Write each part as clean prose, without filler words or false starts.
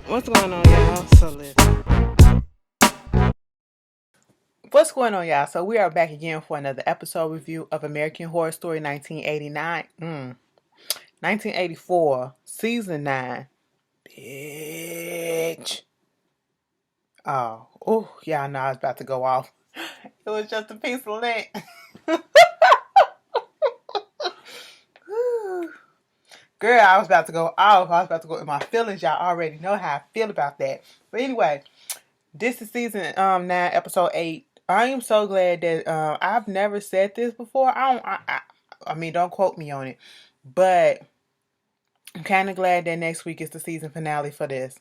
What's going on, y'all? So listen. What's going on, y'all? So we are back again for another episode review of American Horror Story 1989. 1984, Season 9. Bitch. Oh, y'all know I was about to go off. It was just a piece of lint. Girl, I was about to go off. I was about to go in my feelings. Y'all already know how I feel about that. But anyway, this is season 9, episode 8. I am so glad that I've never said this before. I mean, don't quote me on it, but I'm kind of glad that next week is the season finale for this.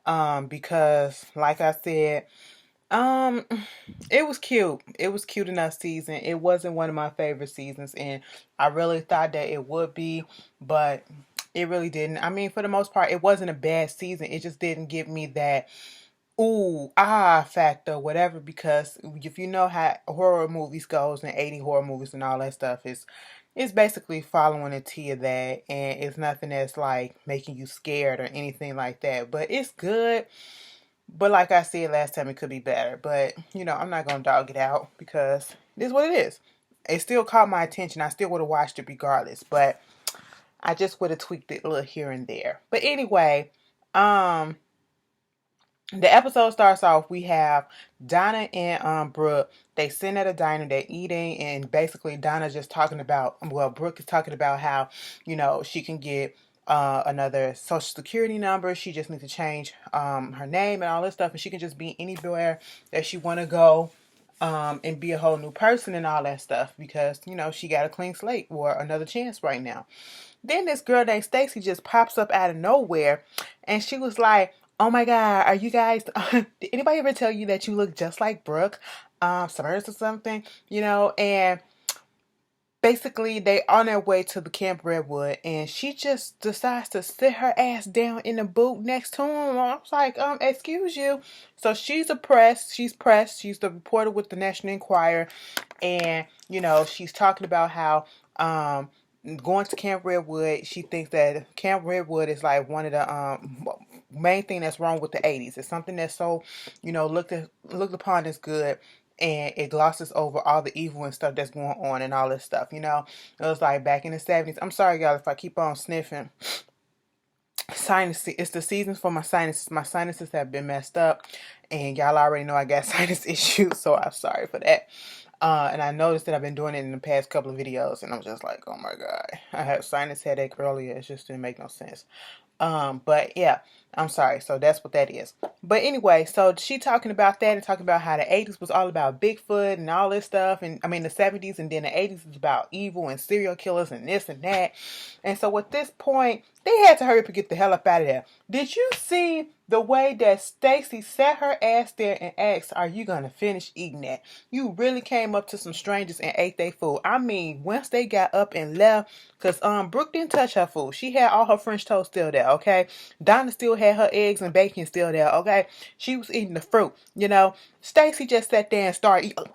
Because like I said, um, it was cute. It was cute enough season. It wasn't one of my favorite seasons, and I really thought that it would be, but it really didn't. I mean, for the most part, it wasn't a bad season. It just didn't give me that ooh, factor, whatever, because if you know how horror movies goes and 80 horror movies and all that stuff, it's basically following a T of that, and it's nothing that's like making you scared or anything like that. But it's good. But like I said last time, it could be better. But I'm not gonna dog it out because it is what it is. It still caught my attention. I still would have watched it regardless, but I just would have tweaked it a little here and there. But anyway, um the episode starts off. We have Donna and Brooke. They sit at a diner. They're eating, and basically Donna's just talking about. Well, Brooke is talking about how she can get another social security number. She just needs to change her name and all this stuff, and she can just be anywhere that she want to go. And be a whole new person and all that stuff because she got a clean slate or another chance right now. Then this girl named Stacy just pops up out of nowhere, and she was like, "Oh my God, are you guys? Did anybody ever tell you that you look just like Brooke, Summers or something? And basically they on their way to the Camp Redwood, and she just decides to sit her ass down in the booth next to him. I was like, excuse you. So she's oppressed. She's pressed. She's the reporter with the National Enquirer, and she's talking about how going to Camp Redwood, she thinks that Camp Redwood is like one of the main thing that's wrong with the 80s. It's something that's so, looked upon as good, and it glosses over all the evil and stuff that's going on and all this stuff. It was like back in the 70s. I'm sorry, y'all, if I keep on sniffing. Sinus, it's the seasons for my sinuses. My sinuses have been messed up, and y'all already know I got sinus issues, so I'm sorry for that. And I noticed that I've been doing it in the past couple of videos, and I'm just like, oh my God. I had sinus headache earlier. It just didn't make no sense. But yeah, I'm sorry. So that's what that is. But anyway, so she talking about that and talking about how the 80s was all about Bigfoot and all this stuff. And I mean, the 70s, and then the 80s is about evil and serial killers and this and that. And so at this point, they had to hurry up and get the hell up out of there. Did you see the way that Stacy sat her ass there and asked, "Are you gonna finish eating that?" You really came up to some strangers and ate their food. I mean, once they got up and left, because Brooke didn't touch her food. She had all her French toast still there, okay? Donna still had her eggs and bacon still there, okay? She was eating the fruit, Stacy just sat there and started eating.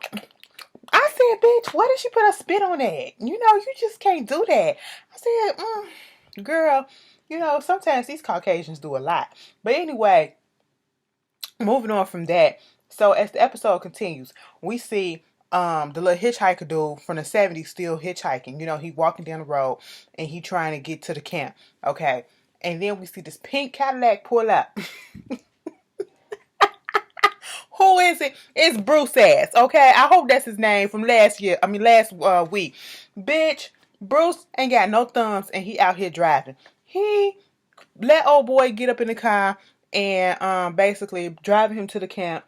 I said, "Bitch, why did she put a spit on that? You just can't do that." I said, "Girl, sometimes these Caucasians do a lot." But anyway, moving on from that. So as the episode continues, we see the little hitchhiker dude from the 70s still hitchhiking. He walking down the road and he trying to get to the camp. Okay. And then we see this pink Cadillac pull up. Who is it? It's Bruce ass. Okay. I hope that's his name from last week. Bitch, Bruce ain't got no thumbs and he out here driving. He let old boy get up in the car and basically driving him to the camp.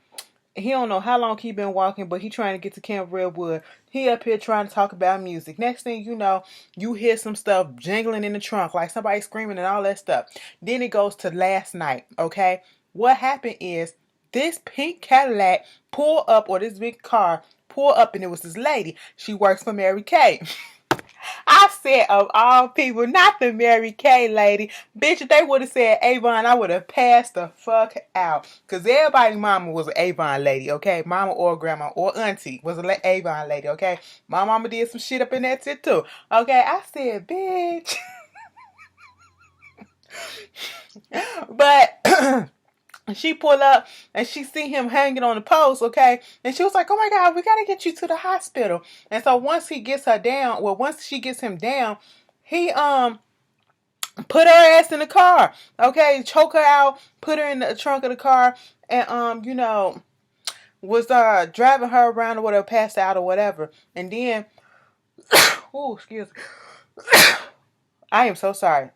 He don't know how long he been walking, but he trying to get to Camp Redwood. He up here trying to talk about music. Next thing you know, you hear some stuff jingling in the trunk, like somebody screaming and all that stuff. Then it goes to last night, okay? What happened is this pink Cadillac pulled up, or this big car pulled up, and it was this lady. She works for Mary Kay. I said, of all people, not the Mary Kay lady. Bitch, if they would have said Avon, I would have passed the fuck out. Because everybody's mama was an Avon lady, okay? Mama or grandma or auntie was an Avon lady, okay? My mama did some shit up in that shit too. Okay, I said, bitch. But And she pulled up and she see him hanging on the post, okay? And she was like, oh my God, we got to get you to the hospital. And so once he gets her down, well, once she gets him down, he put her ass in the car, okay? Choke her out, put her in the trunk of the car, and was driving her around or whatever, passed out or whatever. And then, oh, excuse me. I am so sorry.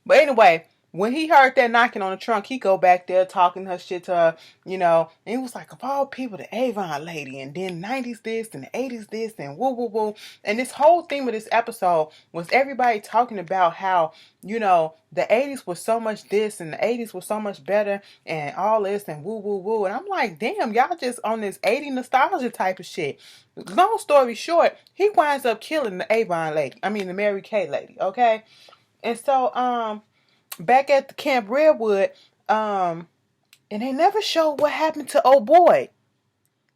But anyway, when he heard that knocking on the trunk, he go back there talking her shit to her, and he was like, of all people, the Avon lady, and then 90s this, and the 80s this, and woo, woo, woo. And this whole theme of this episode was everybody talking about how, the 80s was so much this, and the 80s was so much better, and all this, and woo, woo, woo. And I'm like, damn, y'all just on this 80 nostalgia type of shit. Long story short, he winds up killing the Avon lady. I mean, the Mary Kay lady, okay? And so, back at the Camp Redwood, and they never showed what happened to old boy.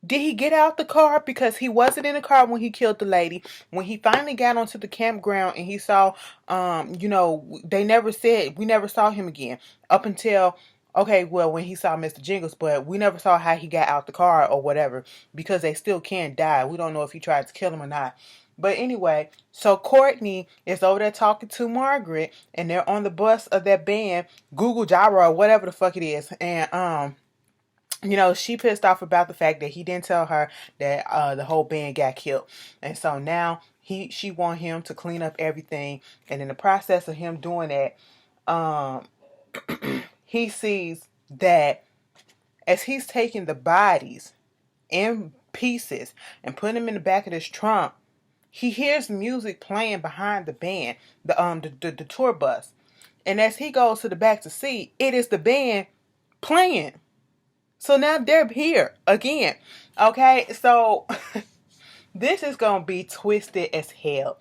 Did he get out the car? Because he wasn't in the car when he killed the lady. When he finally got onto the campground and he saw, they never said, we never saw him again. Up until, okay, well, when he saw Mr. Jingles, but we never saw how he got out the car or whatever. Because they still can't die. We don't know if he tried to kill him or not. But anyway, so Courtney is over there talking to Margaret, and they're on the bus of that band, Google Gyro or whatever the fuck it is. And she pissed off about the fact that he didn't tell her that the whole band got killed. And so now she want him to clean up everything. And in the process of him doing that, he sees that as he's taking the bodies in pieces and putting them in the back of this trunk, he hears music playing behind the band, the tour bus. And as he goes to the back to see, it is the band playing. So now they're here again. Okay, so this is going to be twisted as hell.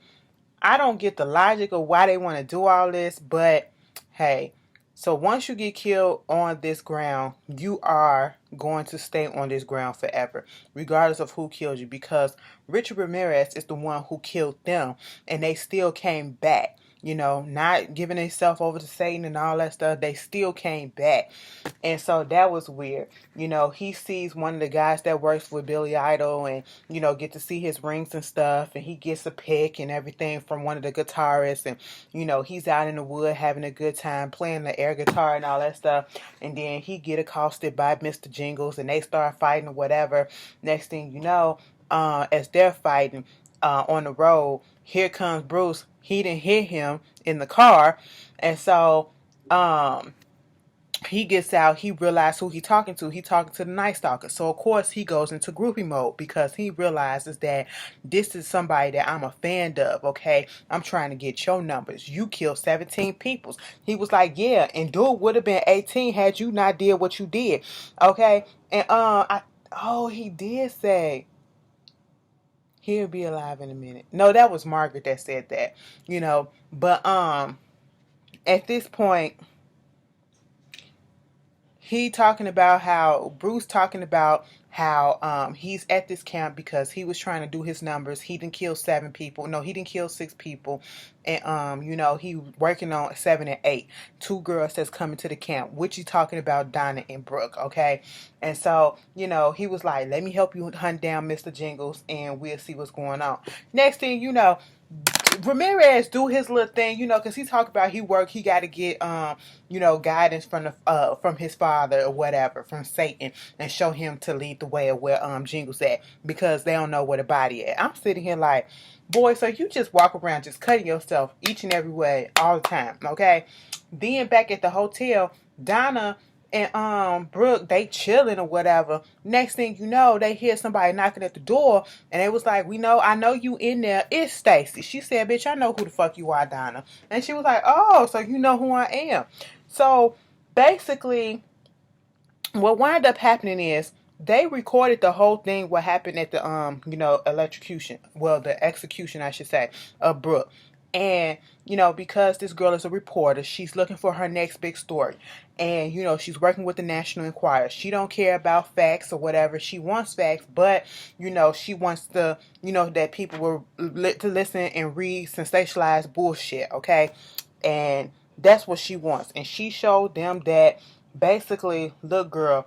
I don't get the logic of why they want to do all this, but hey, so once you get killed on this ground, you are going to stay on this ground forever, regardless of who killed you, because Richard Ramirez is the one who killed them, and they still came back. Not giving themselves over to Satan and all that stuff. They still came back. And so that was weird. He sees one of the guys that works with Billy Idol and, get to see his rings and stuff. And he gets a pick and everything from one of the guitarists. And, he's out in the wood having a good time playing the air guitar and all that stuff. And then he get accosted by Mr. Jingles and they start fighting or whatever. Next thing you know, as they're fighting on the road, here comes Bruce. He didn't hit him in the car. And so he gets out. He realizes who he's talking to. He's talking to the Night Stalker. So, of course, he goes into groupie mode because he realizes that this is somebody that I'm a fan of, okay? I'm trying to get your numbers. You killed 17 people. He was like, yeah, and dude would have been 18 had you not did what you did, okay? And he did say he'll be alive in a minute. No, that was Margaret that said that, But at this point, Bruce talking about how he's at this camp because he was trying to do his numbers. He didn't kill 7 people. No, he didn't kill 6 people. And he working on 7 and 8. 2 girls that's coming to the camp, which he's talking about Donna and Brooke, okay? And so, he was like, let me help you hunt down Mr. Jingles and we'll see what's going on. Next thing you know, Ramirez do his little thing, because he talk about he got to get, guidance from his father or whatever, from Satan, and show him to lead the way of where Jingles at, because they don't know where the body at. I'm sitting here like, boy, so you just walk around just cutting yourself each and every way all the time, okay? Then back at the hotel, Donna and Brooke, they chilling or whatever. Next thing you know, they hear somebody knocking at the door, and they was like, I know you in there. It's Stacy. She said, bitch, I know who the fuck you are, Donna. And she was like, oh, so you know who I am. So basically, what wound up happening is they recorded the whole thing, what happened at the the execution, I should say, of Brooke. And, because this girl is a reporter, she's looking for her next big story. And, she's working with the National Enquirer. She don't care about facts or whatever. She wants facts, but, she wants the, that people will to listen and read sensationalized bullshit, okay? And that's what she wants. And she showed them that basically, look, girl,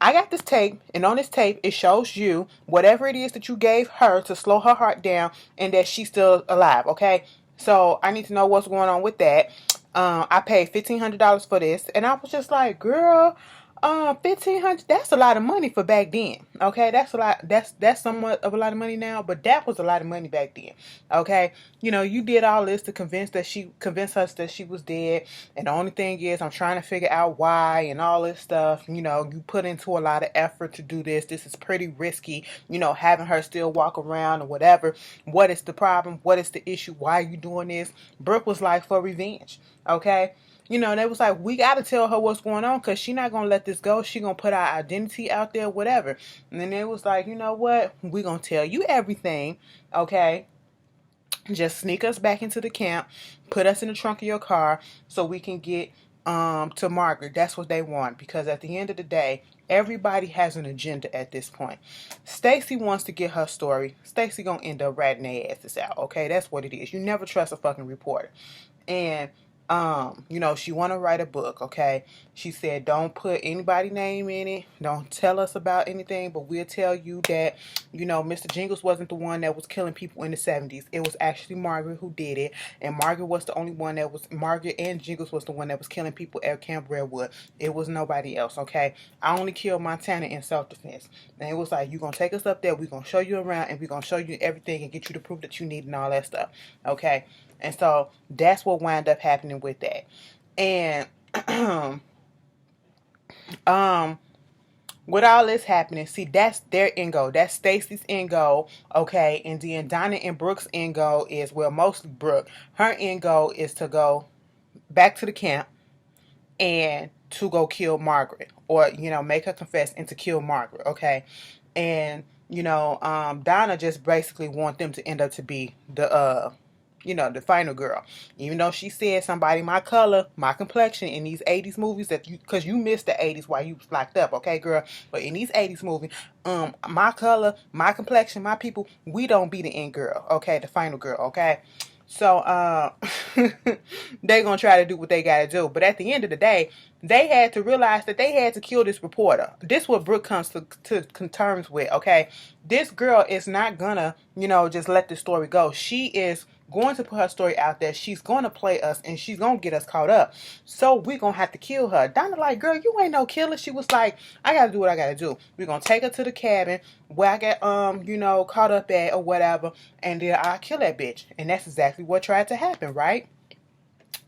I got this tape, and on this tape, it shows you whatever it is that you gave her to slow her heart down and that she's still alive, okay? So I need to know what's going on with that. I paid $1,500 for this, and I was just like, girl, 1,500, that's a lot of money for back then, okay? That's a lot, that's somewhat of a lot of money now, but that was a lot of money back then, okay? You know, you did all this to convince us that she was dead, and the only thing is, I'm trying to figure out why and all this stuff. You know, you put into a lot of effort to do this. This is pretty risky, you know, having her still walk around or whatever. What is the problem? What is the issue? Why are you doing this? Brooke was like, for revenge, okay? You know, they was like, we got to tell her what's going on because she's not going to let this go. She going to put our identity out there, whatever. And then they was like, you know what? We going to tell you everything, okay? Just sneak us back into the camp, put us in the trunk of your car so we can get to Margaret. That's what they want, because at the end of the day, everybody has an agenda at this point. Stacy wants to get her story. Stacy gonna end up ratting their asses out, okay? That's what it is. You never trust a fucking reporter. And you know, she want to write a book, okay? She said, don't put anybody's name in it. Don't tell us about anything, but we'll tell you that, you know, Mr. Jingles wasn't the one that was killing people in the 70s. It was actually Margaret who did it, and Margaret was the only one that was, Margaret and Jingles was the one that was killing people at Camp Redwood. It was nobody else, okay? I only killed Montana in self-defense. And it was like, you're going to take us up there, we're going to show you around, and we're going to show you everything and get you the proof that you need and all that stuff, okay? And so that's what wound up happening with that. And with all this happening, see, that's their end goal. That's Stacy's end goal, okay? And then Donna and Brooke's end goal is, well, mostly Brooke. Her end goal is to go back to the camp and to go kill Margaret, or, you know, make her confess and to kill Margaret, okay? And, you know, Donna just basically want them to end up to be the you know, the final girl. Even though she said somebody my color, my complexion in these 80s movies, that you, because you missed the 80s while you was locked up, okay, girl? But in these 80s movies, my color, my complexion, my people, we don't be the end girl, okay? The final girl, okay? So, they gonna try to do what they gotta do. But at the end of the day, they had to realize that they had to kill this reporter. This what Brooke comes to terms with, okay? This girl is not gonna, you know, just let this story go. She is going to put her story out there. She's going to play us, and she's going to get us caught up. So we're going to have to kill her. Donna like, girl, you ain't no killer. She was like, I got to do what I got to do. We're going to take her to the cabin where I get, you know, caught up at or whatever, and then I'll kill that bitch. And that's exactly what tried to happen, right?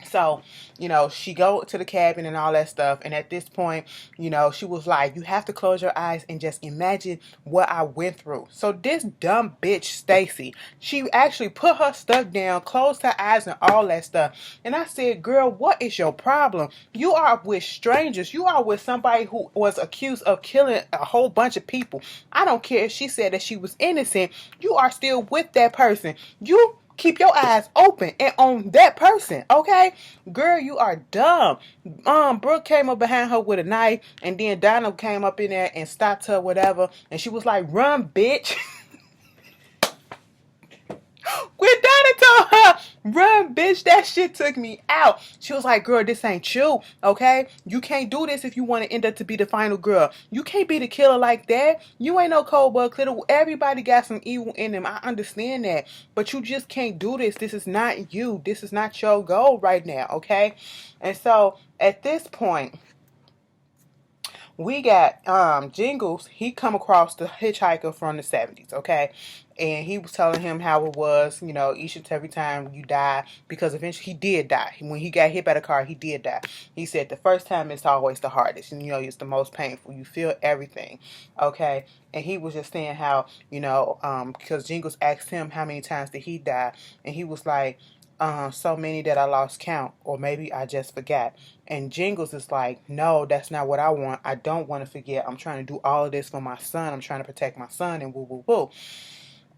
So, you know, she go to the cabin and all that stuff. And at this point, you know, she was like, you have to close your eyes and just imagine what I went through. So this dumb bitch, Stacy, she actually put her stuff down, closed her eyes and all that stuff. And I said, girl, what is your problem? You are with strangers. You are with somebody who was accused of killing a whole bunch of people. I don't care if she said that she was innocent. You are still with that person. You keep your eyes open and on that person, okay? Girl, you are dumb. Brooke came up behind her with a knife, and then Donna came up in there and stopped her, whatever, and she was like, run, bitch. When Donna told her, run, bitch, that shit took me out. She was like, girl, this ain't you, okay? You can't do this if you want to end up to be the final girl. You can't be the killer like that. You ain't no cold blood killer. Everybody got some evil in them. I understand that. But you just can't do this. This is not you. This is not your goal right now, okay? And so, at this point, we got Jingles. He come across the hitchhiker from the 70s, okay? And he was telling him how it was, you know, each and every time you die, because eventually he did die. When he got hit by the car, he did die. He said the first time is always the hardest, and, you know, it's the most painful. You feel everything, okay? And he was just saying how, you know, because Jingles asked him how many times did he die, and he was like, so many that I lost count, or maybe I just forgot. And Jingles is like, no, that's not what I want. I don't want to forget. I'm trying to do all of this for my son. I'm trying to protect my son, and woo, woo, woo.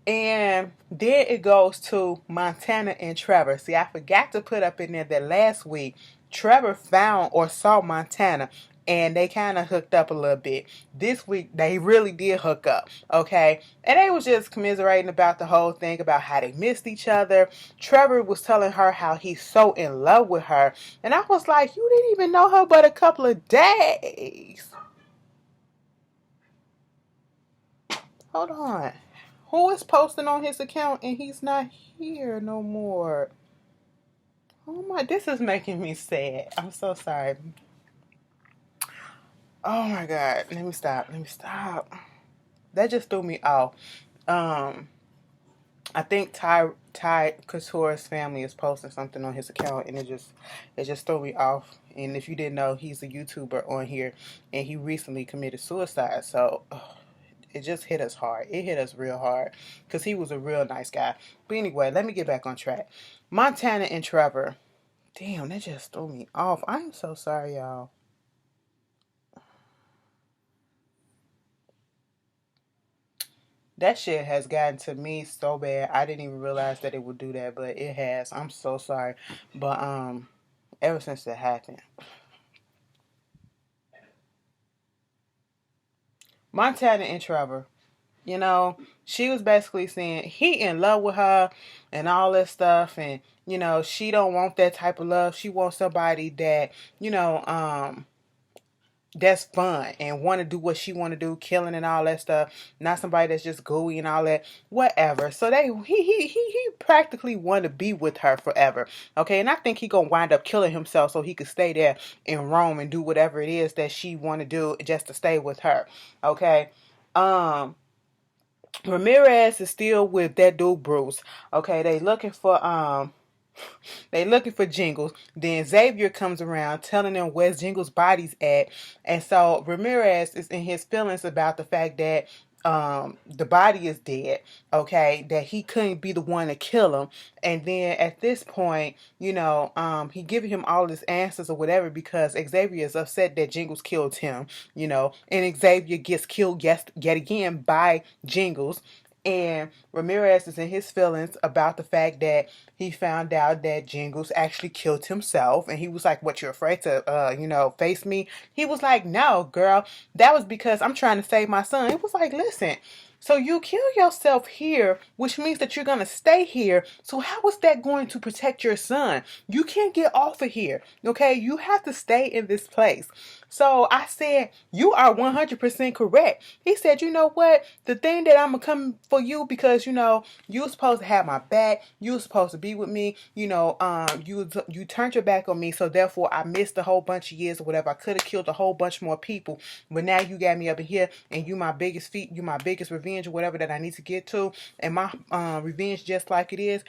And then it goes to Montana and Trevor. See, I forgot to put up in there that last week, Trevor found or saw Montana and they kind of hooked up a little bit. This week, they really did hook up, okay? And they was just commiserating about the whole thing, about how they missed each other. Trevor was telling her how he's so in love with her. And I was like, you didn't even know her but a couple of days. Hold on. Who is posting on his account and he's not here no more? Oh my, this is making me sad. I'm so sorry. Oh my God. Let me stop. That just threw me off. I think Ty Couture's family is posting something on his account, and it just threw me off. And if you didn't know, he's a YouTuber on here, and he recently committed suicide. So it just hit us hard. It hit us real hard because he was a real nice guy. But anyway, let me get back on track. Montana and Trevor. Damn, that just threw me off. I'm so sorry, y'all. That shit has gotten to me so bad. I didn't even realize that it would do that, but it has. I'm so sorry. But ever since that happened. Montana and Trevor, she was basically saying he in love with her and all this stuff, and she don't want that type of love. She wants somebody that, that's fun and want to do what she want to do, killing and all that stuff. Not somebody that's just gooey and all that, whatever. So he practically want to be with her forever, okay? And I think he gonna wind up killing himself so he could stay there in Rome and do whatever it is that she want to do just to stay with her, okay? Ramirez is still with that dude Bruce, okay? They looking for Jingles. Then Xavier comes around telling them where Jingles' body's at. And so Ramirez is in his feelings about the fact that the body is dead, okay, that he couldn't be the one to kill him. And then at this point, he giving him all his answers or whatever because Xavier is upset that Jingles killed him, and Xavier gets killed yet again by Jingles. And Ramirez is in his feelings about the fact that he found out that Jingles actually killed himself. And he was like, what, you're afraid to, face me? He was like, no, girl, that was because I'm trying to save my son. It was like, listen, so you kill yourself here, which means that you're going to stay here. So how is that going to protect your son? You can't get off of here, okay? You have to stay in this place. So I said, you are 100% correct. He said, you know what? The thing that I'm going to come for you because, you were supposed to have my back. You were supposed to be with me. You turned your back on me. So therefore, I missed a whole bunch of years or whatever. I could have killed a whole bunch more people. But now you got me up in here and you my biggest feat. You my biggest revenge or whatever that I need to get to. And my revenge, just like it is,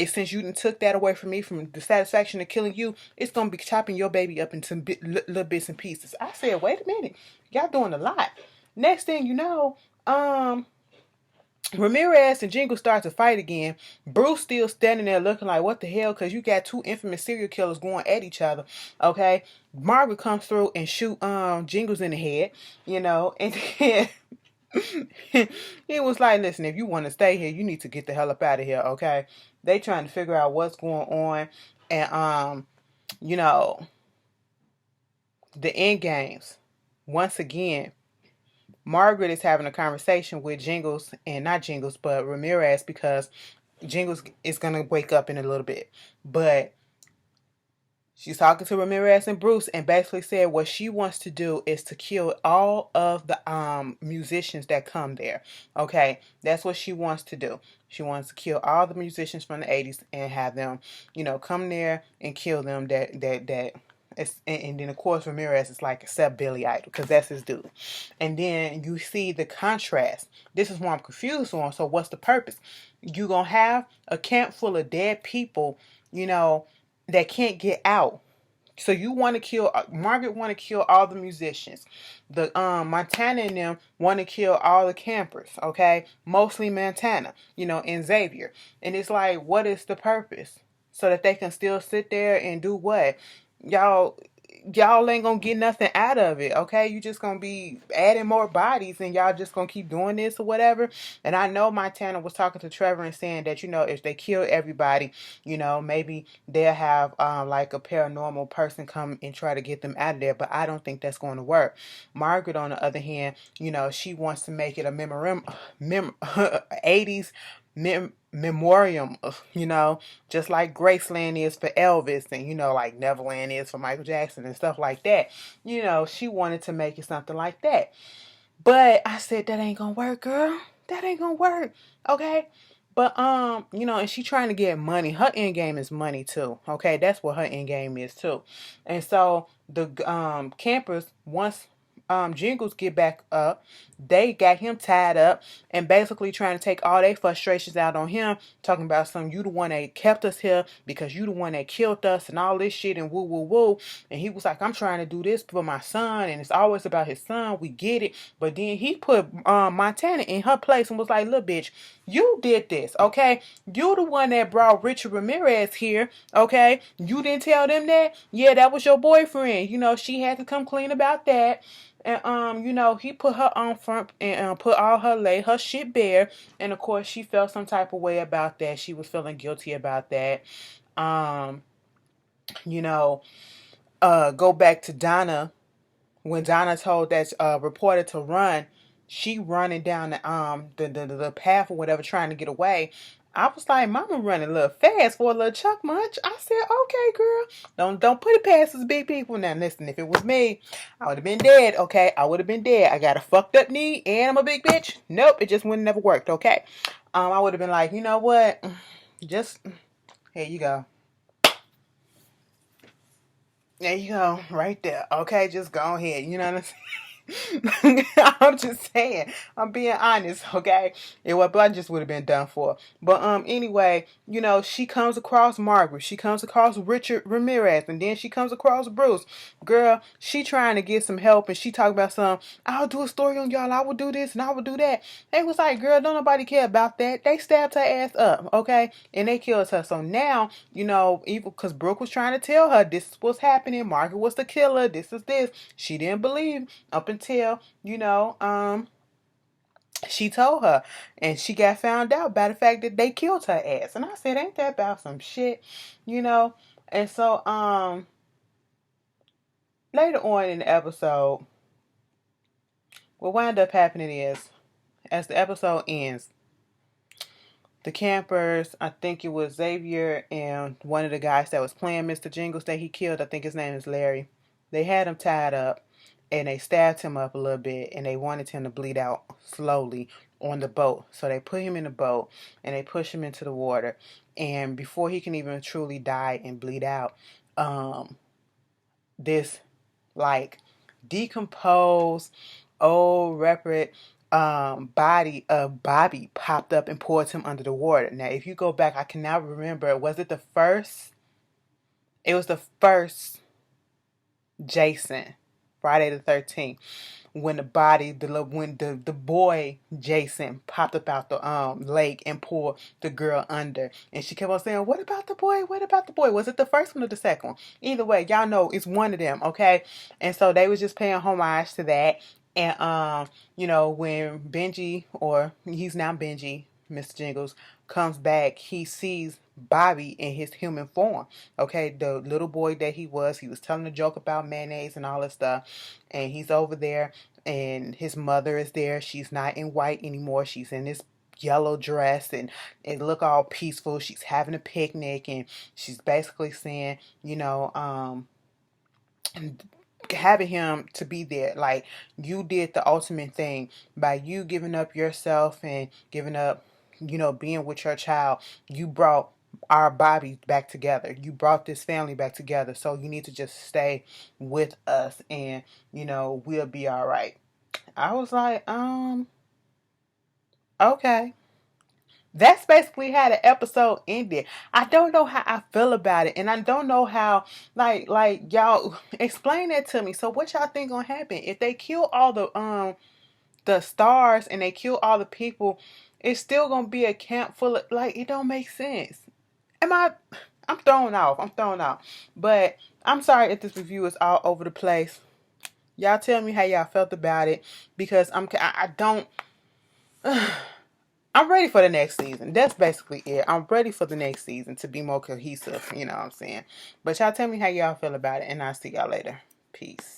since you took that away from me, from the satisfaction of killing you, it's going to be chopping your baby up into little bits and pieces. I said, wait a minute. Y'all doing a lot. Next thing you know, Ramirez and Jingle start to fight again. Bruce still standing there looking like, what the hell? Because you got two infamous serial killers going at each other, okay? Margaret comes through and shoot Jingles in the head, and then he was like, listen, if you want to stay here, you need to get the hell up out of here, okay? They trying to figure out what's going on. And, the end games. Once again, Margaret is having a conversation with Jingles, and not Jingles, but Ramirez, because Jingles is going to wake up in a little bit. But she's talking to Ramirez and Bruce and basically said what she wants to do is to kill all of the musicians that come there. Okay, that's what she wants to do. She wants to kill all the musicians from the 80s and have them, come there and kill them. And then of course Ramirez is like, except Billy Idol, because that's his dude. And then you see the contrast. This is what I'm confused on. So what's the purpose? You gonna have a camp full of dead people, that can't get out. So you want to kill, Margaret want to kill all the musicians. The Montana and them want to kill all the campers, okay? Mostly Montana, and Xavier. And it's like, what is the purpose? So that they can still sit there and do what? Y'all, y'all ain't gonna get nothing out of it, okay? You just gonna be adding more bodies and y'all just gonna keep doing this or whatever. And I know Montana was talking to Trevor and saying that, if they kill everybody, maybe they'll have like a paranormal person come and try to get them out of there. But I don't think that's going to work. Margaret, on the other hand, she wants to make it a 80s memoriam, just like Graceland is for Elvis and, like Neverland is for Michael Jackson and stuff like that. She wanted to make it something like that. But I said, that ain't gonna work, girl. That ain't gonna work. Okay. But and she trying to get money. Her end game is money too. Okay, that's what her end game is too. And so the campers, once Jingles get back up, they got him tied up and basically trying to take all their frustrations out on him, talking about you the one that kept us here because you the one that killed us and all this shit and woo woo woo. And he was like, I'm trying to do this for my son and it's always about his son. We get it. But then he put Montana in her place and was like, look, bitch, you did this, okay? You the one that brought Richard Ramirez here, okay? You didn't tell them that? Yeah, that was your boyfriend. She had to come clean about that. And he put her on front and put all her shit bare. And of course she felt some type of way about that. She was feeling guilty about that. Go back to Donna. When Donna told that reporter to run, she running down the path or whatever, trying to get away. I was like, Mama running a little fast for a little Chuck Munch. I said, okay, girl, don't put it past us big people. Now listen, if it was me, I would have been dead. Okay, I would have been dead. I got a fucked up knee and I'm a big bitch. Nope, it just wouldn't never worked. Okay, I would have been like, you know what, just here you go. There you go, right there. Okay, just go ahead. You know what I'm saying? I'm just saying. I'm being honest, okay? It what I just would have been done for. But anyway, she comes across Margaret. She comes across Richard Ramirez, and then she comes across Bruce. Girl, she trying to get some help, and she talk about I'll do a story on y'all. I will do this and I will do that. They was like, girl, don't nobody care about that. They stabbed her ass up, okay? And they killed her. So now, even because Brooke was trying to tell her this is what's happening. Margaret was the killer. This is this. She didn't believe up until, she told her. And she got found out by the fact that they killed her ass. And I said, ain't that about some shit? And so, later on in the episode, what wound up happening is, as the episode ends, the campers, I think it was Xavier and one of the guys that was playing Mr. Jingles that he killed, I think his name is Larry. They had him tied up and they stabbed him up a little bit and they wanted him to bleed out slowly on the boat. So they put him in the boat and they push him into the water. And before he can even truly die and bleed out, this like decomposed old reprobate body of Bobby popped up and poured him under the water. Now, if you go back, I cannot remember. Was it the first? It was the first Jason, Friday the 13th, when the boy Jason popped up out the lake and pulled the girl under, and she kept on saying, "What about the boy? What about the boy?" Was it the first one or the second one? Either way, y'all know it's one of them, okay? And so they was just paying homage to that. And when Benji, or he's now Benji, Mr. Jingles, comes back, he sees Bobby in his human form. Okay, the little boy that he was telling a joke about mayonnaise and all that stuff. And he's over there and his mother is there. She's not in white anymore. She's in this yellow dress and it look all peaceful. She's having a picnic and she's basically saying, having him to be there, like, you did the ultimate thing by you giving up yourself and giving up, being with your child. You brought our Bobby back together. You brought this family back together. So you need to just stay with us and, we'll be all right. I was like, okay. That's basically how the episode ended. I don't know how I feel about it, and I don't know how, like y'all explain that to me. So what y'all think gonna happen if they kill all the stars and they kill all the people? It's still gonna be a camp full of, like, it don't make sense. Am I? I'm thrown off. I'm thrown off. But I'm sorry if this review is all over the place. Y'all tell me how y'all felt about it, because I don't. I'm ready for the next season. That's basically it. I'm ready for the next season to be more cohesive. You know what I'm saying? But y'all tell me how y'all feel about it, and I'll see y'all later. Peace.